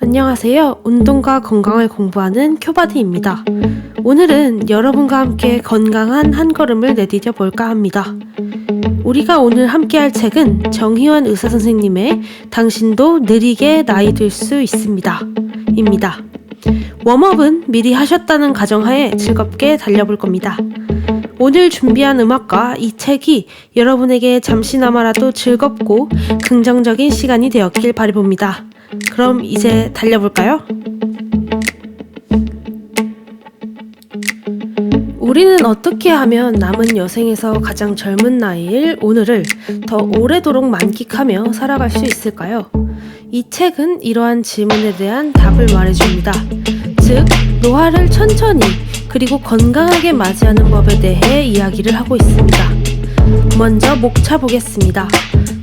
안녕하세요. 운동과 건강을 공부하는 큐바디입니다. 오늘은 여러분과 함께 건강한 한 걸음을 내디뎌 볼까 합니다. 우리가 오늘 함께 할 책은 정희원 의사선생님의 당신도 느리게 나이 들 수 있습니다. 입니다. 웜업은 미리 하셨다는 가정하에 즐겁게 달려볼 겁니다. 오늘 준비한 음악과 이 책이 여러분에게 잠시나마라도 즐겁고 긍정적인 시간이 되었길 바라봅니다. 그럼 이제 달려볼까요? 우리는 어떻게 하면 남은 여생에서 가장 젊은 나이일 오늘을 더 오래도록 만끽하며 살아갈 수 있을까요? 이 책은 이러한 질문에 대한 답을 말해줍니다. 즉, 노화를 천천히 그리고 건강하게 맞이하는 법에 대해 이야기를 하고 있습니다. 먼저 목차 보겠습니다.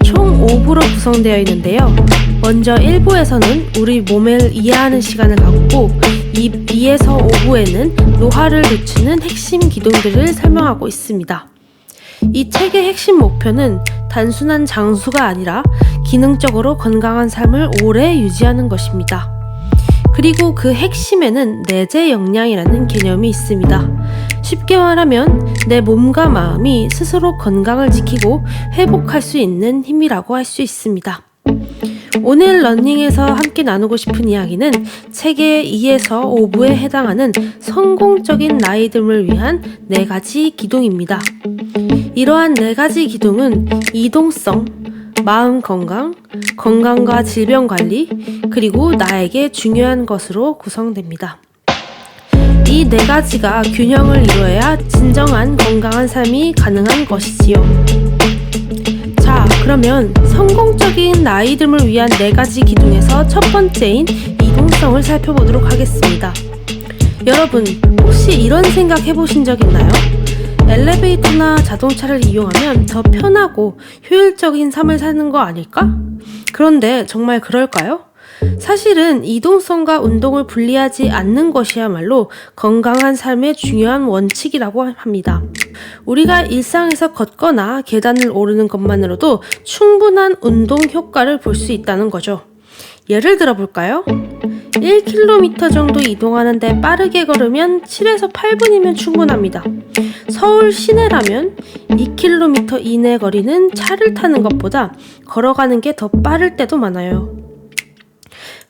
총 5부로 구성되어 있는데요. 먼저 1부에서는 우리 몸을 이해하는 시간을 갖고 2에서 5부에는 노화를 늦추는 핵심 기둥들을 설명하고 있습니다. 이 책의 핵심 목표는 단순한 장수가 아니라 기능적으로 건강한 삶을 오래 유지하는 것입니다. 그리고 그 핵심에는 내재 역량이라는 개념이 있습니다. 쉽게 말하면 내 몸과 마음이 스스로 건강을 지키고 회복할 수 있는 힘이라고 할 수 있습니다. 오늘 러닝에서 함께 나누고 싶은 이야기는 책의 2에서 5부에 해당하는 성공적인 나이듦을 위한 4가지 기둥입니다. 이러한 4가지 기둥은 이동성, 마음 건강, 건강과 질병 관리, 그리고 나에게 중요한 것으로 구성됩니다. 이 4가지가 균형을 이루어야 진정한 건강한 삶이 가능한 것이지요. 자, 그러면 성공적인 나이듦을 위한 4가지 기둥에서 첫 번째인 이동성을 살펴보도록 하겠습니다. 여러분, 혹시 이런 생각 해보신 적 있나요? 엘리베이터나 자동차를 이용하면 더 편하고 효율적인 삶을 사는 거 아닐까? 그런데 정말 그럴까요? 사실은 이동성과 운동을 분리하지 않는 것이야말로 건강한 삶의 중요한 원칙이라고 합니다. 우리가 일상에서 걷거나 계단을 오르는 것만으로도 충분한 운동 효과를 볼 수 있다는 거죠. 예를 들어 볼까요? 1km 정도 이동하는데 빠르게 걸으면 7에서 8분이면 충분합니다. 서울 시내라면 2km 이내 거리는 차를 타는 것보다 걸어가는 게 더 빠를 때도 많아요.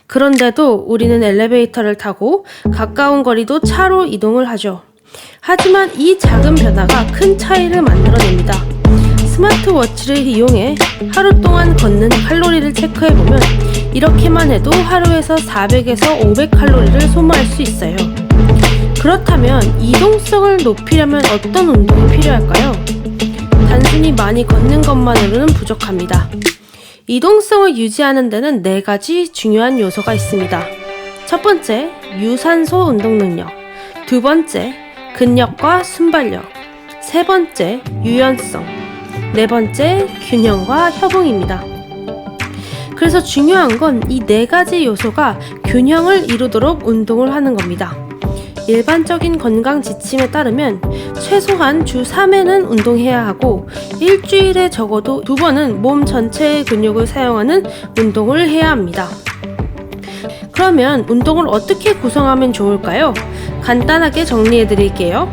그런데도 우리는 엘리베이터를 타고 가까운 거리도 차로 이동을 하죠. 하지만 이 작은 변화가 큰 차이를 만들어냅니다. 스마트워치를 이용해 하루 동안 걷는 칼로리를 체크해보면 이렇게만 해도 하루에서 400에서 500칼로리를 소모할 수 있어요. 그렇다면 이동성을 높이려면 어떤 운동이 필요할까요? 단순히 많이 걷는 것만으로는 부족합니다. 이동성을 유지하는 데는 4가지 중요한 요소가 있습니다. 첫 번째, 유산소 운동 능력. 두 번째, 근력과 순발력. 세 번째, 유연성. 네 번째, 균형과 협응입니다. 그래서 중요한 건 이 4가지 요소가 균형을 이루도록 운동을 하는 겁니다. 일반적인 건강 지침에 따르면 최소한 주 3회는 운동해야 하고 일주일에 적어도 2번은 몸 전체의 근육을 사용하는 운동을 해야 합니다. 그러면 운동을 어떻게 구성하면 좋을까요? 간단하게 정리해 드릴게요.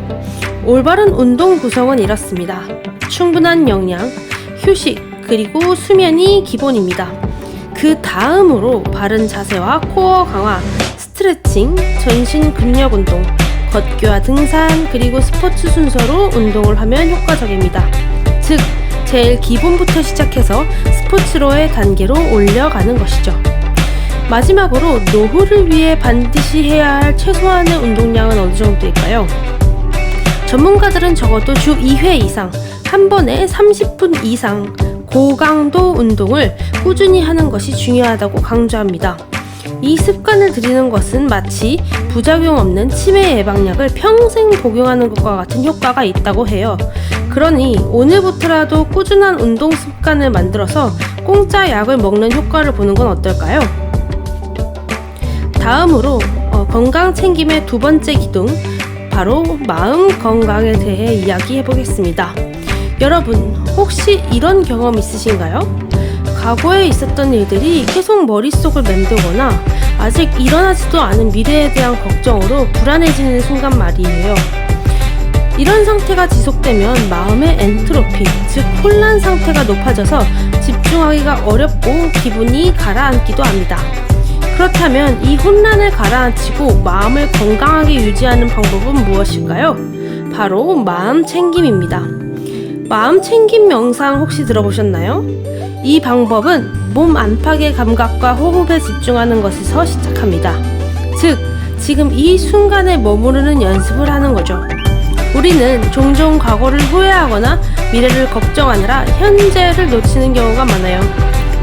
올바른 운동 구성은 이렇습니다. 충분한 영양, 휴식, 그리고 수면이 기본입니다. 그 다음으로 바른 자세와 코어 강화, 스트레칭, 전신 근력 운동, 걷기와 등산, 그리고 스포츠 순서로 운동을 하면 효과적입니다. 즉, 제일 기본부터 시작해서 스포츠로의 단계로 올려가는 것이죠. 마지막으로 노후를 위해 반드시 해야 할 최소한의 운동량은 어느 정도일까요? 전문가들은 적어도 주 2회 이상, 한 번에 30분 이상 고강도 운동을 꾸준히 하는 것이 중요하다고 강조합니다. 이 습관을 들이는 것은 마치 부작용 없는 치매 예방약을 평생 복용하는 것과 같은 효과가 있다고 해요. 그러니 오늘부터라도 꾸준한 운동 습관을 만들어서 공짜 약을 먹는 효과를 보는 건 어떨까요? 다음으로 건강 챙김의 2번째 기둥, 바로 마음 건강에 대해 이야기해 보겠습니다. 여러분, 혹시 이런 경험 있으신가요? 과거에 있었던 일들이 계속 머릿속을 맴돌거나 아직 일어나지도 않은 미래에 대한 걱정으로 불안해지는 순간 말이에요. 이런 상태가 지속되면 마음의 엔트로피, 즉 혼란 상태가 높아져서 집중하기가 어렵고 기분이 가라앉기도 합니다. 그렇다면 이 혼란을 가라앉히고 마음을 건강하게 유지하는 방법은 무엇일까요? 바로 마음 챙김입니다. 마음 챙김 명상 혹시 들어보셨나요? 이 방법은 몸 안팎의 감각과 호흡에 집중하는 것에서 시작합니다. 즉, 지금 이 순간에 머무르는 연습을 하는 거죠. 우리는 종종 과거를 후회하거나 미래를 걱정하느라 현재를 놓치는 경우가 많아요.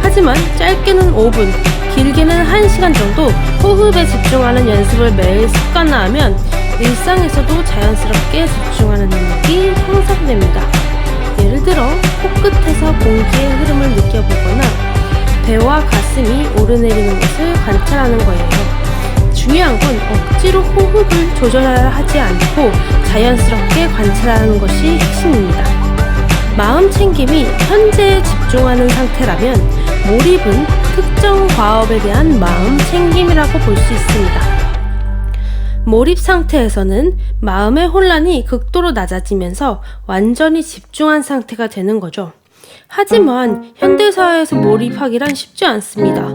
하지만 짧게는 5분, 길게는 1시간 정도 호흡에 집중하는 연습을 매일 습관화하면 일상에서도 자연스럽게 집중하는 능력이 향상됩니다. 예를 들어 코끝에서 공기의 흐름을 느껴보거나 배와 가슴이 오르내리는 것을 관찰하는 거예요. 중요한 건 억지로 호흡을 조절하지 않고 자연스럽게 관찰하는 것이 핵심입니다. 마음 챙김이 현재에 집중하는 상태라면 몰입은 특정 과업에 대한 마음 챙김이라고 볼 수 있습니다. 몰입 상태에서는 마음의 혼란이 극도로 낮아지면서 완전히 집중한 상태가 되는 거죠. 하지만 현대사회에서 몰입하기란 쉽지 않습니다.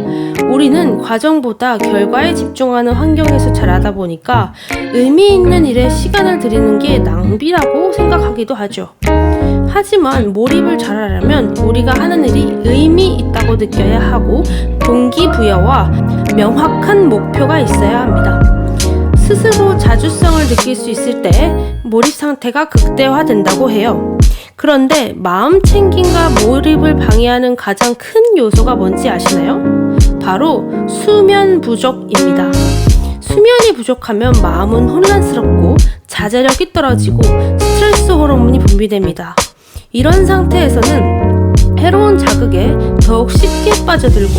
우리는 과정보다 결과에 집중하는 환경에서 자라다 보니까 의미 있는 일에 시간을 들이는 게 낭비라고 생각하기도 하죠. 하지만 몰입을 잘하려면 우리가 하는 일이 의미 있다고 느껴야 하고 동기부여와 명확한 목표가 있어야 합니다. 스스로 자주성을 느낄 수 있을 때 몰입 상태가 극대화된다고 해요. 그런데 마음 챙김과 몰입을 방해하는 가장 큰 요소가 뭔지 아시나요? 바로 수면 부족입니다. 수면이 부족하면 마음은 혼란스럽고 자제력이 떨어지고 스트레스 호르몬이 분비됩니다. 이런 상태에서는 해로운 자극에 더욱 쉽게 빠져들고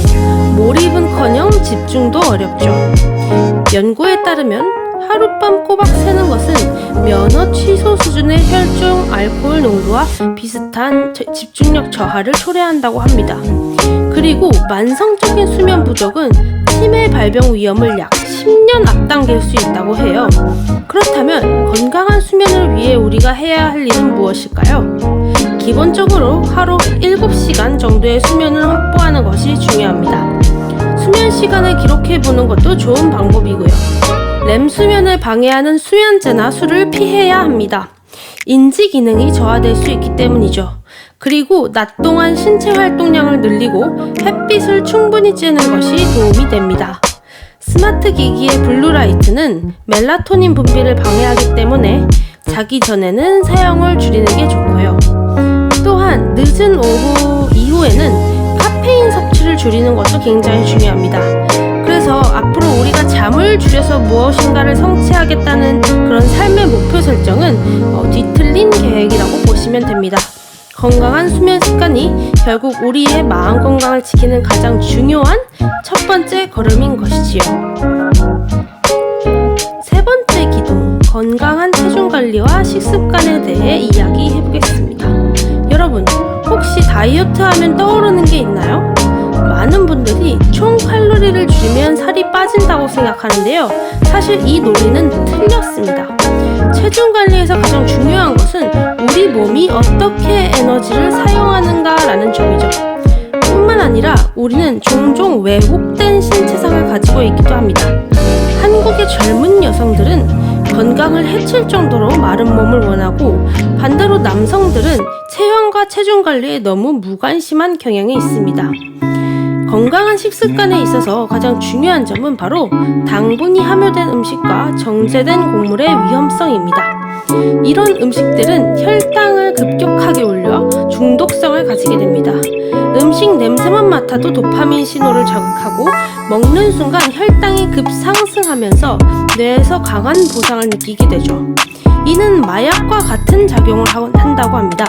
몰입은커녕 집중도 어렵죠. 연구에 따르면 하룻밤 꼬박 새는 것은 면허 취소 수준의 혈중 알코올 농도와 비슷한 집중력 저하를 초래한다고 합니다. 그리고 만성적인 수면 부족은 치매 발병 위험을 약 10년 앞당길 수 있다고 해요. 그렇다면 건강한 수면을 위해 우리가 해야 할 일은 무엇일까요? 기본적으로 하루 7시간 정도의 수면을 확보하는 것이 중요합니다. 수면 시간을 기록해보는 것도 좋은 방법이고요. 렘 수면을 방해하는 수면제나 술을 피해야 합니다. 인지 기능이 저하될 수 있기 때문이죠. 그리고 낮 동안 신체 활동량을 늘리고 햇빛을 충분히 쬐는 것이 도움이 됩니다. 스마트 기기의 블루라이트는 멜라토닌 분비를 방해하기 때문에 자기 전에는 사용을 줄이는 게 좋고요. 또한 늦은 오후 이후에는 카페인 섭취를 줄이는 것도 굉장히 중요합니다. 그래서 앞으로 우리가 잠을 줄여서 무엇인가를 성취하겠다는 그런 삶의 목표 설정은 뒤틀린 계획이라고 보시면 됩니다. 건강한 수면 습관이 결국 우리의 마음 건강을 지키는 가장 중요한 첫 번째 걸음인 것이지요. 세 번째 기둥, 건강한 체중 관리와 식습관에 대해 이야기해 보겠습니다. 여러분, 혹시 다이어트 하면 떠오르는 게 있나요? 많은 분들이 총 칼로리를 줄이면 살이 빠진다고 생각하는데요. 사실 이 논리는 틀렸습니다. 체중 관리에서 가장 중요한 것은 우리 몸이 어떻게 에너지를 사용하는가라는 점이죠. 뿐만 아니라 우리는 종종 왜곡된 신체상을 가지고 있기도 합니다. 한국의 젊은 여성들은 건강을 해칠 정도로 마른 몸을 원하고 반대로 남성들은 체형과 체중 관리에 너무 무관심한 경향이 있습니다. 건강한 식습관에 있어서 가장 중요한 점은 바로 당분이 함유된 음식과 정제된 곡물의 위험성입니다. 이런 음식들은 혈당을 급격하게 올려 중독성을 가지게 됩니다. 음식 냄새만 맡아도 도파민 신호를 자극하고 먹는 순간 혈당이 급상승하면서 뇌에서 강한 보상을 느끼게 되죠. 이는 마약과 같은 작용을 한다고 합니다.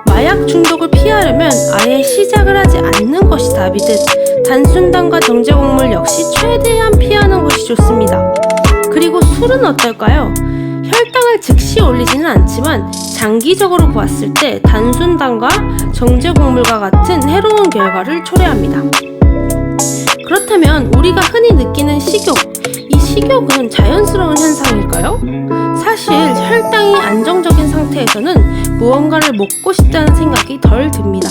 마약 중독을 피하려면 아예 시작을 하지 않는 것이 답이듯 단순당과 정제곡물 역시 최대한 피하는 것이 좋습니다. 그리고 술은 어떨까요? 혈당을 즉시 올리지는 않지만 장기적으로 보았을 때 단순당과 정제곡물과 같은 해로운 결과를 초래합니다. 그렇다면 우리가 흔히 느끼는 식욕, 이 식욕은 자연스러운 현상일까요? 사실 혈당이 안정적인 상태에서는 무언가를 먹고 싶다는 생각이 덜 듭니다.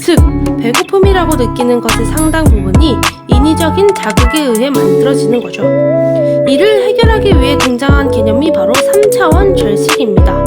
즉, 배고픔이라고 느끼는 것의 상당 부분이 인위적인 자극에 의해 만들어지는 거죠. 이를 해결하기 위해 등장한 개념이 바로 3차원 절식입니다.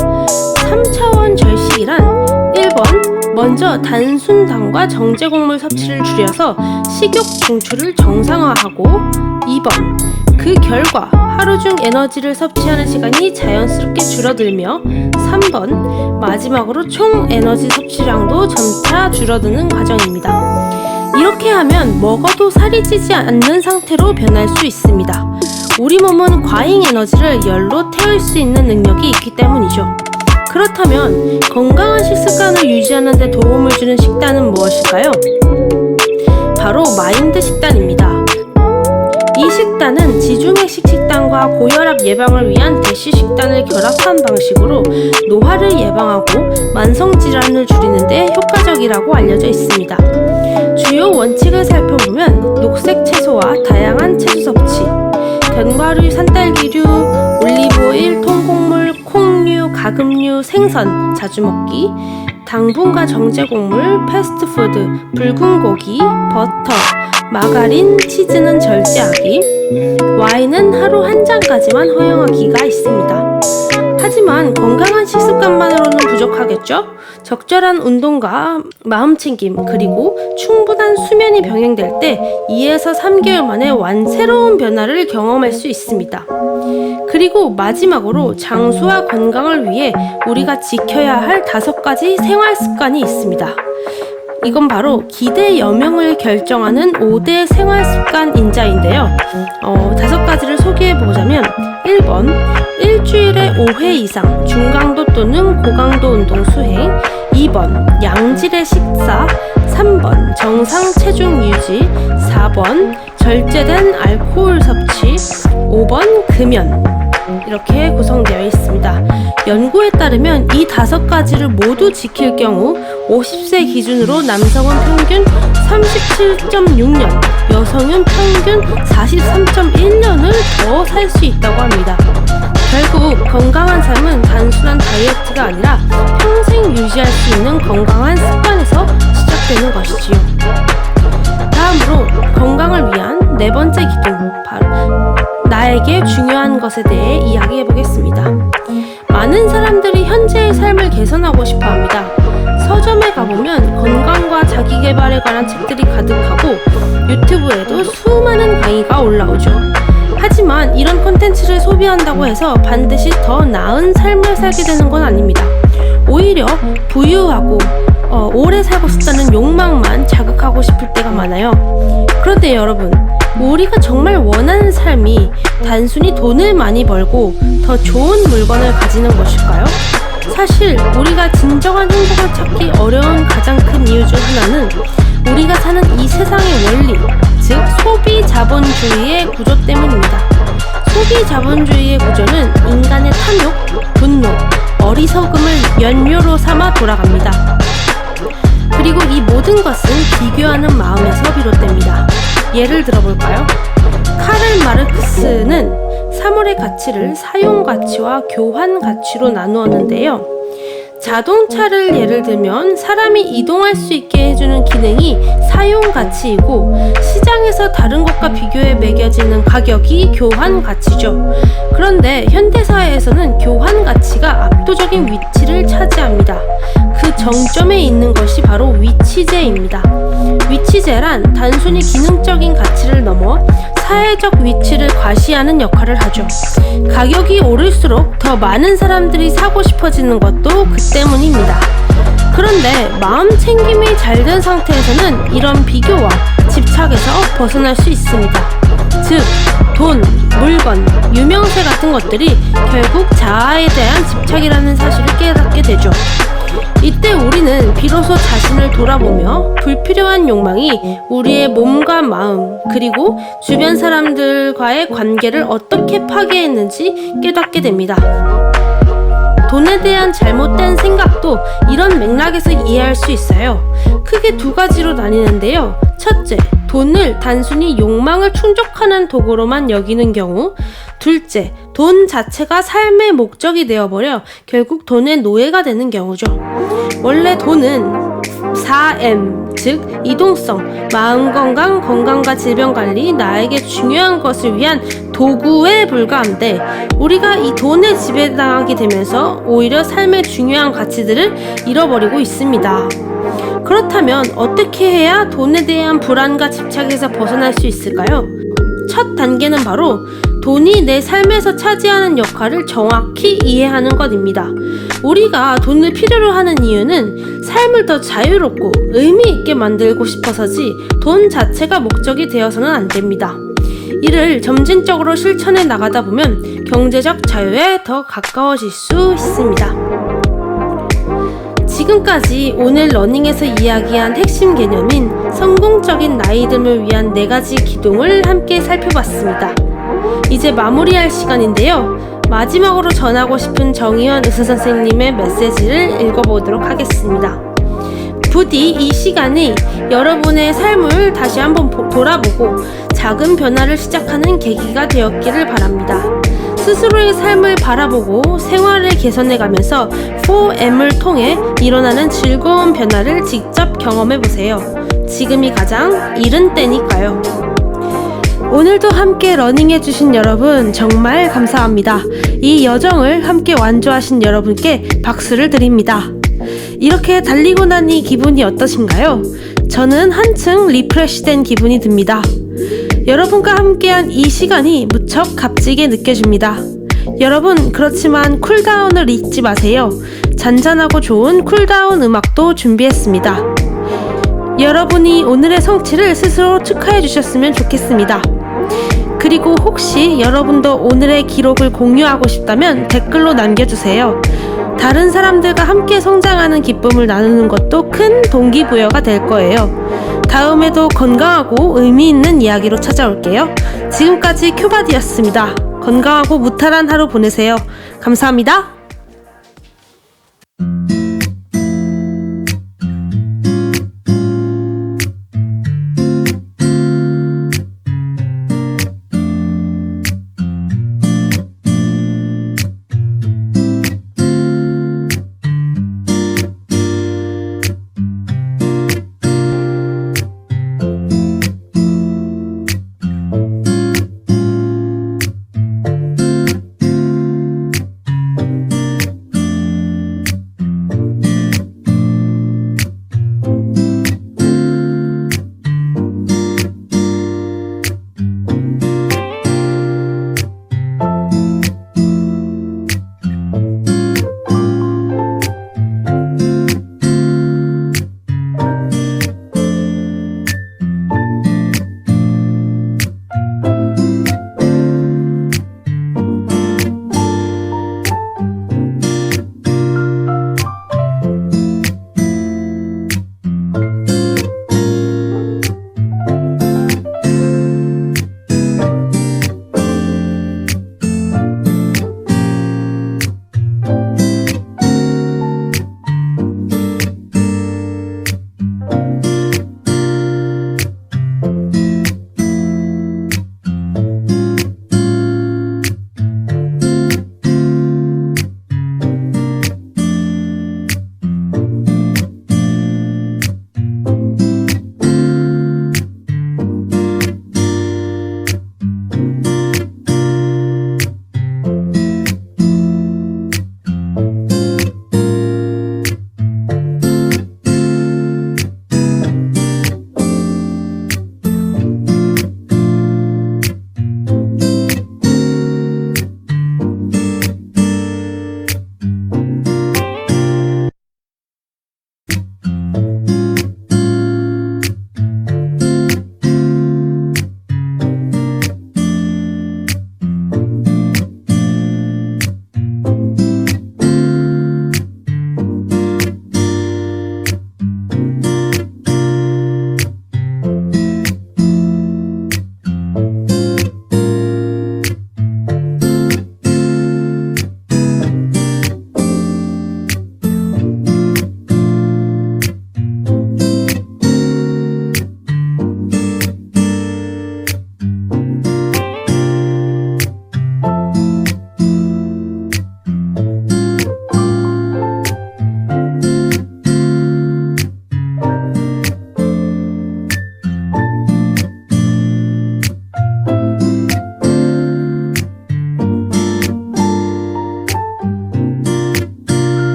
3차원 절식이란 1번, 먼저 단순당과 정제곡물 섭취를 줄여서 식욕 중추를 정상화하고 2번, 그 결과 하루 중 에너지를 섭취하는 시간이 자연스럽게 줄어들며 3번, 마지막으로 총 에너지 섭취량도 점차 줄어드는 과정입니다. 이렇게 하면 먹어도 살이 찌지 않는 상태로 변할 수 있습니다. 우리 몸은 과잉 에너지를 열로 태울 수 있는 능력이 있기 때문이죠. 그렇다면 건강한 식습관을 유지하는 데 도움을 주는 식단은 무엇일까요? 바로 마인드 식단입니다. 이 식단은 지중해식 식단과 고혈압 예방을 위한 대시 식단을 결합한 방식으로 노화를 예방하고 만성질환을 줄이는 데 효과적이라고 알려져 있습니다. 주요 원칙을 살펴보면 녹색 채소와 다양한 채소 섭취, 견과류, 산딸기류, 올리브오일, 통곡물, 콩류, 가금류, 생선 자주 먹기, 당분과 정제곡물, 패스트푸드, 붉은 고기, 버터, 마가린, 치즈는 절제하기, 와인은 하루 한 잔까지만 허용하기가 있습니다. 하지만 건강한 식습관만으로는 부족하겠죠? 적절한 운동과 마음챙김, 그리고 충분한 수면이 병행될 때 2에서 3개월 만에 새로운 변화를 경험할 수 있습니다. 그리고 마지막으로 장수와 건강을 위해 우리가 지켜야 할 5가지 생활 습관이 있습니다. 이건 바로 기대 여명을 결정하는 5대 생활 습관 인자인데요. 5가지를 소개해보자면 1번, 일주일에 5회 이상 중강도 또는 고강도 운동 수행, 2번, 양질의 식사, 3번, 정상 체중 유지, 4번, 절제된 알코올 섭취, 5번, 금연. 이렇게 구성되어 있습니다. 연구에 따르면 이 5가지를 모두 지킬 경우 50세 기준으로 남성은 평균 37.6년, 여성은 평균 43.1년을 더 살 수 있다고 합니다. 결국 건강한 삶은 단순한 다이어트가 아니라 평생 유지할 수 있는 건강한 습관에서 시작되는 것이지요. 다음으로 건강을 위한 4번째 기둥, 바로 나에게 중요한 것에 대해 이야기해 보겠습니다. 많은 사람들이 현재의 삶을 개선하고 싶어 합니다. 서점에 가보면 건강과 자기개발에 관한 책들이 가득하고 유튜브에도 수많은 강의가 올라오죠. 하지만 이런 콘텐츠를 소비한다고 해서 반드시 더 나은 삶을 살게 되는 건 아닙니다. 오히려 부유하고 오래 살고 싶다는 욕망만 자극하고 싶을 때가 많아요. 그런데 여러분, 우리가 정말 원하는 삶이 단순히 돈을 많이 벌고 더 좋은 물건을 가지는 것일까요? 사실 우리가 진정한 행복을 찾기 어려운 가장 큰 이유 중 하나는 우리가 사는 이 세상의 원리, 즉 소비 자본주의의 구조 때문입니다. 소비 자본주의의 구조는 인간의 탐욕, 분노, 어리석음을 연료로 삼아 돌아갑니다. 그리고 이 모든 것은 비교하는 마음에서 비롯됩니다. 예를 들어볼까요? 카를 마르크스는 사물의 가치를 사용 가치와 교환 가치로 나누었는데요. 자동차를 예를 들면 사람이 이동할 수 있게 해주는 기능이 사용 가치이고 시장에서 다른 것과 비교해 매겨지는 가격이 교환 가치죠. 그런데 현대사회에서는 교환 가치가 압도적인 위치를 차지합니다. 그 정점에 있는 것이 바로 위치제입니다. 위치제란 단순히 기능적인 가치를 넘어 사회적 위치를 과시하는 역할을 하죠. 가격이 오를수록 더 많은 사람들이 사고 싶어지는 것도 그 때문입니다. 그런데 마음 챙김이 잘 된 상태에서는 이런 비교와 집착에서 벗어날 수 있습니다. 즉, 돈, 물건, 유명세 같은 것들이 결국 자아에 대한 집착이라는 사실을 깨닫게 되죠. 이때 우리는 비로소 자신을 돌아보며 불필요한 욕망이 우리의 몸과 마음, 그리고 주변 사람들과의 관계를 어떻게 파괴했는지 깨닫게 됩니다. 돈에 대한 잘못된 생각도 이런 맥락에서 이해할 수 있어요. 크게 두 가지로 나뉘는데요. 첫째, 돈을 단순히 욕망을 충족하는 도구로만 여기는 경우. 둘째, 돈 자체가 삶의 목적이 되어버려 결국 돈의 노예가 되는 경우죠. 원래 돈은 4M, 즉 이동성, 마음건강, 건강과 질병관리, 나에게 중요한 것을 위한 도구에 불과한데, 우리가 이 돈에 지배당하게 되면서 오히려 삶의 중요한 가치들을 잃어버리고 있습니다. 그렇다면 어떻게 해야 돈에 대한 불안과 집착에서 벗어날 수 있을까요? 첫 단계는 바로 돈이 내 삶에서 차지하는 역할을 정확히 이해하는 것입니다. 우리가 돈을 필요로 하는 이유는 삶을 더 자유롭고 의미 있게 만들고 싶어서지 돈 자체가 목적이 되어서는 안 됩니다. 이를 점진적으로 실천해 나가다 보면 경제적 자유에 더 가까워질 수 있습니다. 지금까지 오늘 러닝에서 이야기한 핵심 개념인 성공적인 나이듦을 위한 4가지 기둥을 함께 살펴봤습니다. 이제 마무리할 시간인데요. 마지막으로 전하고 싶은 정의원 의사선생님의 메시지를 읽어보도록 하겠습니다. 부디 이 시간이 여러분의 삶을 다시 한번 돌아보고 작은 변화를 시작하는 계기가 되었기를 바랍니다. 스스로의 삶을 바라보고 생활을 개선해가면서 4M을 통해 일어나는 즐거운 변화를 직접 경험해보세요. 지금이 가장 이른 때니까요. 오늘도 함께 러닝해주신 여러분 정말 감사합니다. 이 여정을 함께 완주하신 여러분께 박수를 드립니다. 이렇게 달리고 나니 기분이 어떠신가요? 저는 한층 리프레시된 기분이 듭니다. 여러분과 함께한 이 시간이 무척 값지게 느껴집니다. 여러분, 그렇지만 쿨다운을 잊지 마세요. 잔잔하고 좋은 쿨다운 음악도 준비했습니다. 여러분이 오늘의 성취를 스스로 축하해 주셨으면 좋겠습니다. 그리고 혹시 여러분도 오늘의 기록을 공유하고 싶다면 댓글로 남겨주세요. 다른 사람들과 함께 성장하는 기쁨을 나누는 것도 큰 동기부여가 될 거예요. 다음에도 건강하고 의미 있는 이야기로 찾아올게요. 지금까지 큐바디였습니다. 건강하고 무탈한 하루 보내세요. 감사합니다.